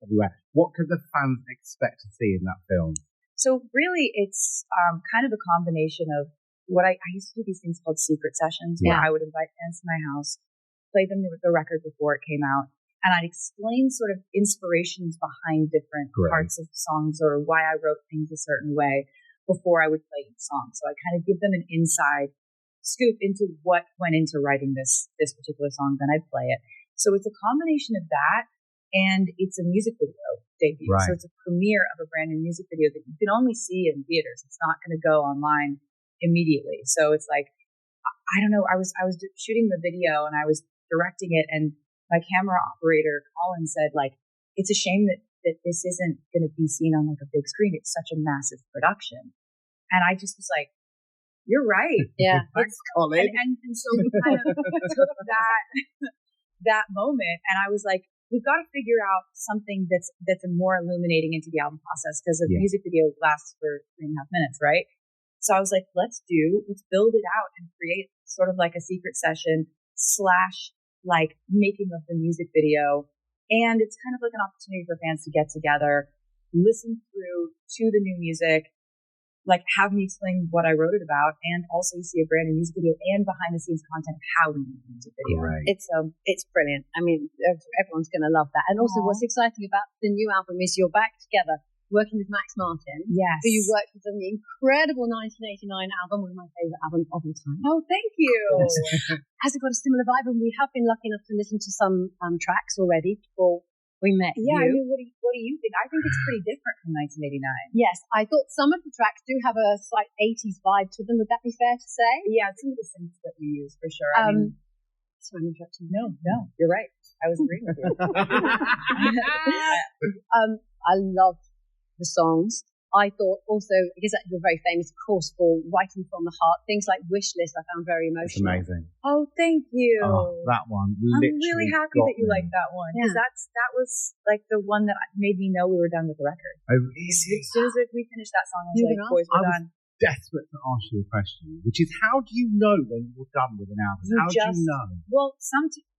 everywhere. What could the fans expect to see in that film? So really, it's kind of a combination of what I used to do these things called secret sessions, where I would invite fans to my house, play them the record before it came out, and I'd explain sort of inspirations behind different parts of songs or why I wrote things a certain way before I would play each song. So I kind of give them an inside scoop into what went into writing this particular song, then I'd play it. So it's a combination of that, and it's a music video debut. So it's a premiere of a brand new music video that you can only see in theaters. It's not going to go online immediately. So it's like, I don't know, I was shooting the video and I was directing it, and my camera operator, Colin, said, like, it's a shame that this isn't going to be seen on like a big screen. It's such a massive production. And I just was like, you're right. Yeah. Thanks, Colin. And so we kind of took that moment, and I was like, we've got to figure out something that's more illuminating into the album process, because a music video lasts for 3.5 minutes, right? So I was like, let's build it out and create sort of like a secret session / like making of the music video. And it's kind of like an opportunity for fans to get together, listen through to the new music, like have me explain what I wrote it about, and also see a brand new music video and behind the scenes content of how we made the music video. Right. It's brilliant. I mean, everyone's going to love that. And also what's exciting about the new album is you're back together working with Max Martin. Yes. Who you worked with on the incredible 1989 album, one of my favorite albums of all time. Oh, thank you. Has it got a similar vibe? And we have been lucky enough to listen to some tracks already before we met you. I mean, what do you think? I think it's pretty different from 1989. Yes, I thought some of the tracks do have a slight 80s vibe to them. Would that be fair to say? Yeah, some of the synths that we use, for sure. Sorry, I'm interrupting. No, you're right. I was agreeing with you. I loved the songs. I thought also, because you're very famous, of course, for writing from the heart. Things like Wish List I found very It's emotional. amazing. Oh, thank you. Oh, that one. I'm really happy that you like that one. Yeah. Because that was like the one that made me know we were done with the record. Oh, As soon as we finished that song, I was like, boys, we're done. Desperate to ask you a question, which is, how do you know when you're done with an album? How do you know? Well,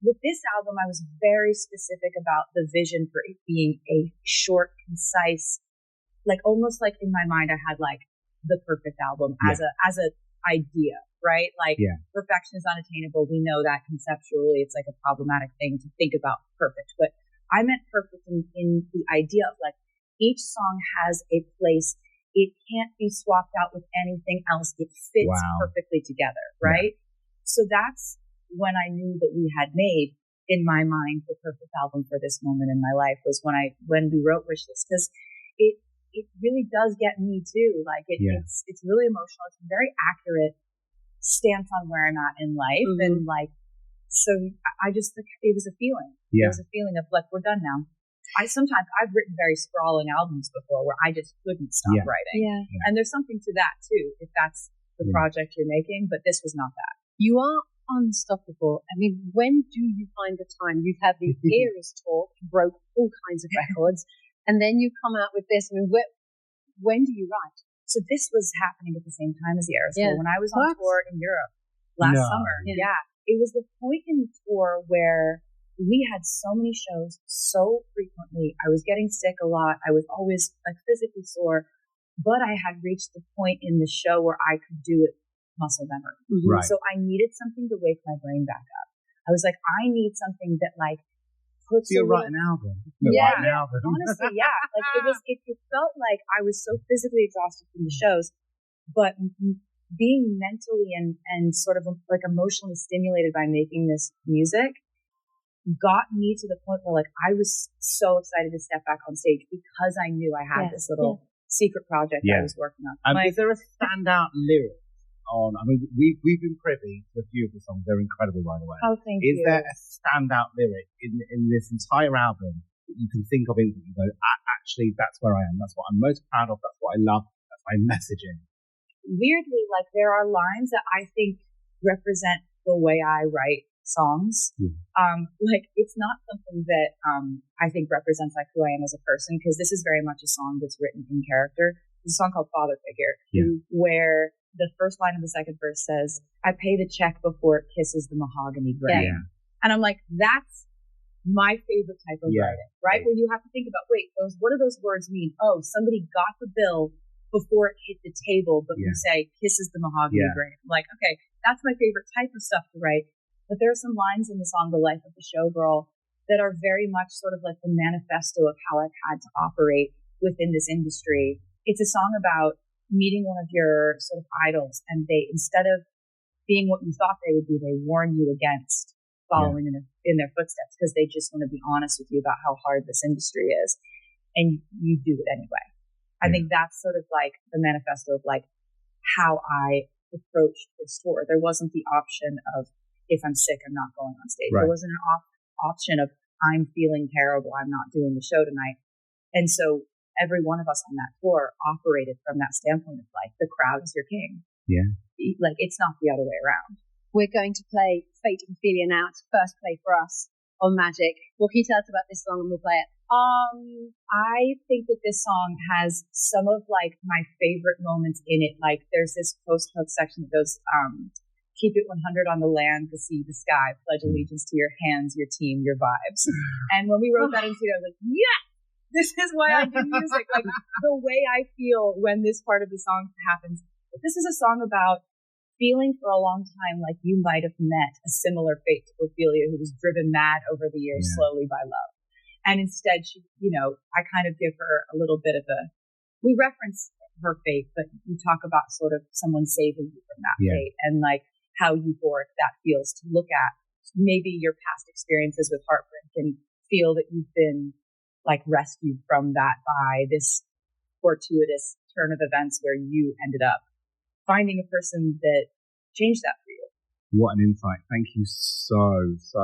with this album, I was very specific about the vision for it being a short, concise, like almost like in my mind, I had like the perfect album as a idea, right? Like perfection is unattainable. We know that conceptually, it's like a problematic thing to think about perfect, but I meant perfect in the idea of like each song has a place. It can't be swapped out with anything else. It fits perfectly together, right? So that's when I knew that we had made, in my mind, the perfect album for this moment in my life, was when we wrote Wishlist, because it really does get me too. Like it's really emotional. It's a very accurate stance on where I'm at in life, and like so I just, it was a feeling. It was a feeling of like, we're done now. I've written very sprawling albums before where I just couldn't stop writing. And there's something to that too, if that's the project you're making, but this was not that. You are unstoppable. I mean, when do you find the time? You've had the Eras tour, broke all kinds of records, and then you come out with this. I mean, when do you write? So this was happening at the same time as the Eras tour. When I was on tour in Europe last summer. It was the point in the tour where we had so many shows so frequently. I was getting sick a lot. I was always like physically sore, but I had reached the point in the show where I could do it muscle memory. Right. So I needed something to wake my brain back up. I was like, I need something that like puts you're writing an album. Honestly, Like it felt like I was so physically exhausted from the shows, but being mentally and sort of like emotionally stimulated by making this music got me to the point where like I was so excited to step back on stage because I knew I had this little secret project I was working on. Is there a standout lyric on? I mean, we've been privy to a few of the songs. They're incredible, by the way. Oh, thank you. Is there a standout lyric in this entire album that you can think of instantly? You go, actually, that's where I am. That's what I'm most proud of. That's what I love. That's my messaging. Weirdly, like there are lines that I think represent the way I write songs. Like it's not something that I think represents like who I am as a person, because this is very much a song that's written in character. It's a song called Father Figure, where the first line of the second verse says, I pay the check before it kisses the mahogany grain. And I'm like, that's my favorite type of writing, right? Where you have to think about, wait, what do those words mean? Oh, somebody got the bill before it hit the table, but we say, kisses the mahogany grain. I'm like, okay, that's my favorite type of stuff to write. But there are some lines in the song, The Life of the Showgirl, that are very much sort of like the manifesto of how I've had to operate within this industry. It's a song about meeting one of your sort of idols, and they, instead of being what you thought they would be, they warn you against following in their footsteps, because they just want to be honest with you about how hard this industry is, and you do it anyway. I think that's sort of like the manifesto of like how I approached this tour. There wasn't the option of, if I'm sick, I'm not going on stage. There wasn't an option of, I'm feeling terrible, I'm not doing the show tonight. And so every one of us on that tour operated from that standpoint of like, the crowd is your king. Yeah. Like, it's not the other way around. We're going to play Fate and Ophelia now. It's first play for us on Magic. What can you tell us about this song, and we'll play it? I think that this song has some of like my favorite moments in it. Like, there's this post-hook section that goes, keep it 100 on the land, the sea, the sky, pledge allegiance to your hands, your team, your vibes. And when we wrote that into it, I was like, yeah, this is why I do music. Like, the way I feel when this part of the song happens. This is a song about feeling for a long time like you might have met a similar fate to Ophelia, who was driven mad over the years slowly by love. And instead, she, I kind of give her a little bit of we reference her fate, but we talk about sort of someone saving you from that fate, and like how euphoric that feels to look at maybe your past experiences with heartbreak and feel that you've been like rescued from that by this fortuitous turn of events where you ended up finding a person that changed that for you. What an insight. Thank you so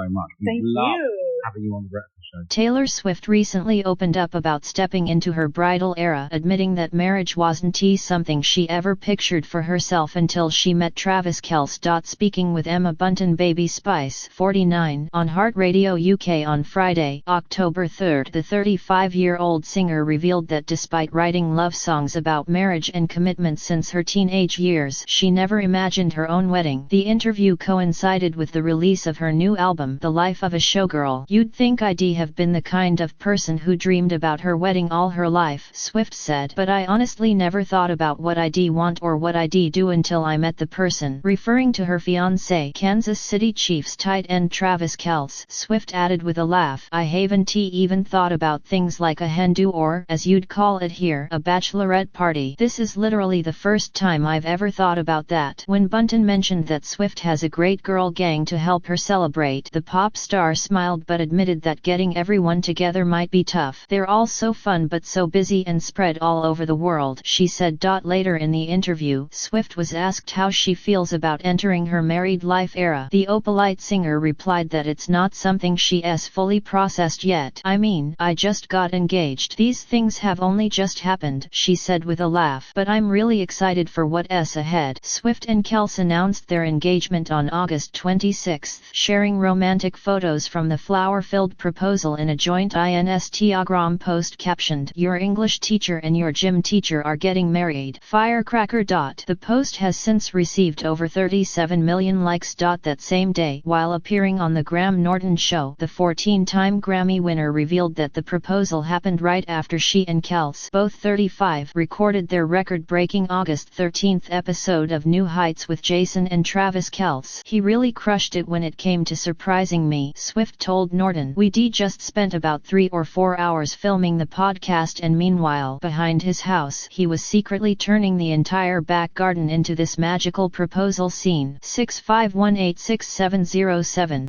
much. Thank you. Having you on the breakfast show. Taylor Swift recently opened up about stepping into her bridal era, admitting that marriage wasn't something she ever pictured for herself until she met Travis Kelce. Speaking with Emma Bunton, Baby Spice 49 on Heart Radio UK on Friday, October 3rd, the 35-year-old singer revealed that despite writing love songs about marriage and commitment since her teenage years, she never imagined her own wedding. The interview coincided with the release of her new album, The Life of a Showgirl. You'd think I'd have been the kind of person who dreamed about her wedding all her life, Swift said, but I honestly never thought about what I'd want or what I'd do until I met the person. Referring to her fiancé, Kansas City Chiefs tight end Travis Kelce, Swift added with a laugh, I haven't even thought about things like a hen do or, as you'd call it here, a bachelorette party. This is literally the first time I've ever thought about that. When Bunton mentioned that Swift has a great girl gang to help her celebrate, the pop star smiled but admitted that getting everyone together might be tough. They're all so fun but so busy and spread all over the world, she said. Later in the interview, Swift was asked how she feels about entering her married life era. The opalite singer replied that it's not something she's fully processed yet. I mean, I just got engaged. These things have only just happened, she said with a laugh. But I'm really excited for what's ahead. Swift and Kelce announced their engagement on August 26, sharing romantic photos from the flower-filled proposal in a joint Instagram post captioned, "Your English teacher and your gym teacher are getting married. Firecracker." The post has since received over 37 million likes. That same day, while appearing on the Graham Norton Show, the 14-time Grammy winner revealed that the proposal happened right after she and Kelce, both 35, recorded their record-breaking August 13th episode of New Heights with Jason and Travis Kelce. He really crushed it when it came to surprising me, Swift told Norton. We just spent about 3 or 4 hours filming the podcast, and meanwhile, behind his house, he was secretly turning the entire back garden into this magical proposal scene. 651867007